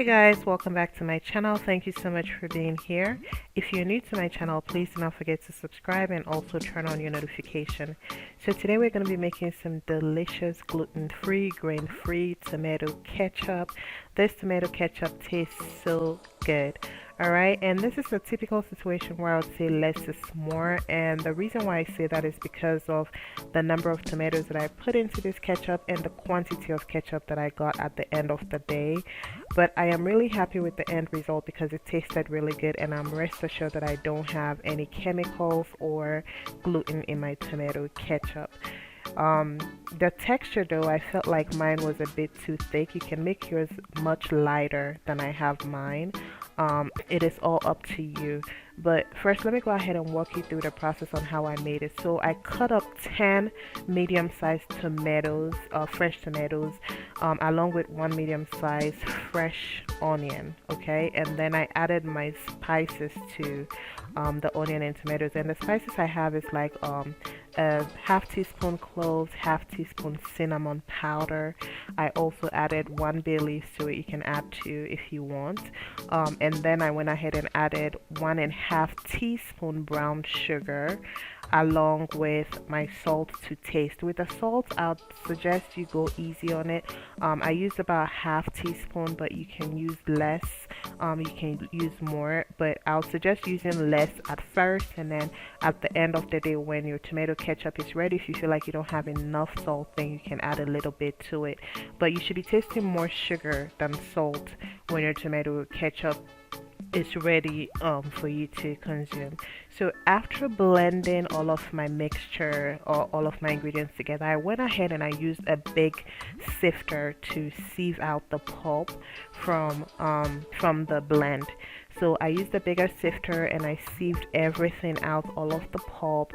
Hey guys, welcome back to my channel. Thank you so much for being here. If you're new to my channel, please do not forget to subscribe and also turn on your notification. So today we're going to be making some delicious gluten-free, grain-free tomato ketchup. This tomato ketchup tastes so good. Alright, and this is a typical situation where I would say less is more, and the reason why I say that is because of the number of tomatoes that I put into this ketchup and the quantity of ketchup that I got at the end of the day. But I am really happy with the end result because it tasted really good, and I'm rest assured that I don't have any chemicals or gluten in my tomato ketchup. The texture though, I felt like mine was a bit too thick. You can make yours much lighter than I have mine. It is all up to you. But first, let me go ahead and walk you through the process on how I made it. So I cut up 10 medium-sized tomatoes, fresh tomatoes, along with one medium-sized fresh onion, okay? And then I added my spices to the onion and tomatoes. And the spices I have is like a half teaspoon cloves, half teaspoon cinnamon powder. I also added 1 bay leaf to it. You can add 2 if you want. And then I went ahead and added 1.5 teaspoon brown sugar along with my salt to taste. With the salt, I'd suggest you go easy on it. I used about half teaspoon, but you can use less. You can use more, but I'll suggest using less at first, and then at the end of the day when your tomato ketchup is ready, if you feel like you don't have enough salt, then you can add a little bit to it. But you should be tasting more sugar than salt when your tomato ketchup is ready for you to consume. So after blending all of my mixture or all of my ingredients together, I went ahead and I used a big sifter to sieve out the pulp from the blend. So I used a bigger sifter and I sieved everything out, all of the pulp.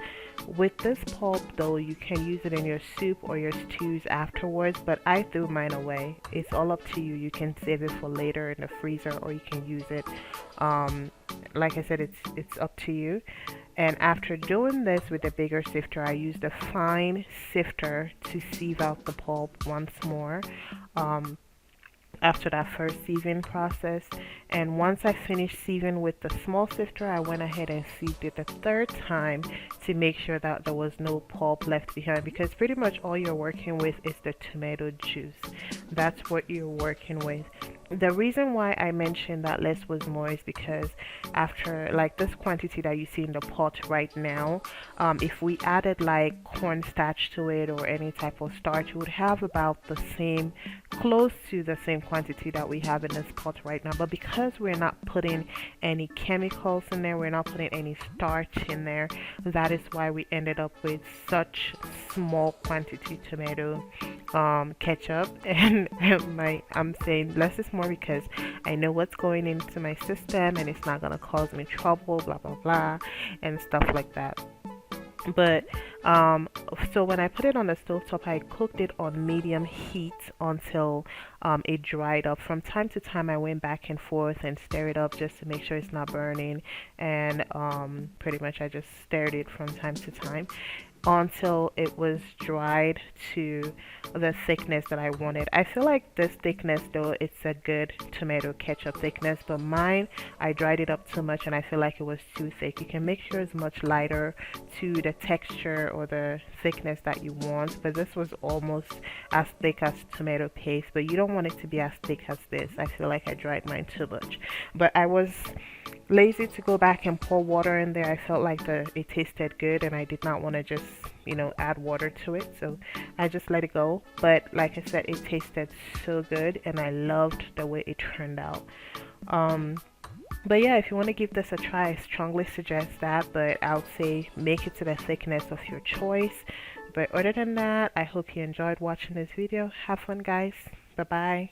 With this pulp though, you can use it in your soup or your stews afterwards, but I threw mine away. It's all up to you. You can save it for later in the freezer, or you can use it. Like I said, it's up to you. And after doing this with a bigger sifter, I used a fine sifter to sieve out the pulp once more. After that first sieving process, and once I finished sieving with the small sifter, I went ahead and sieved it the third time to make sure that there was no pulp left behind, because pretty much all you're working with is the tomato juice. That's what you're working with. The reason why I mentioned that less was more is because after like this quantity that you see in the pot right now, if we added like cornstarch to it or any type of starch, we would have about the same, close to the same quantity that we have in this pot right now. But because we're not putting any chemicals in there, we're not putting any starch in there, that is why we ended up with such small quantity tomato ketchup. And I'm saying less is more because I know what's going into my system and it's not gonna cause me trouble, blah blah blah, and stuff like that. But so when I put it on the stovetop, I cooked it on medium heat until it dried up. From time to time I went back and forth and stirred it up just to make sure it's not burning, and pretty much I just stirred it from time to time until it was dried to the thickness that I wanted. I feel like this thickness though, it's a good tomato ketchup thickness, but mine, I dried it up too much and I feel like it was too thick. You can make sure it's much lighter to the texture or the thickness that you want, but this was almost as thick as tomato paste, but you don't want it to be as thick as this. I feel like I dried mine too much, but I was lazy to go back and pour water in there. I felt like it tasted good and I did not want to just add water to it, so I just let it go. But like I said, it tasted so good and I loved the way it turned out. But yeah, if you want to give this a try, I strongly suggest that, but I would say make it to the thickness of your choice. But other than that, I hope you enjoyed watching this video. Have fun guys. Bye bye.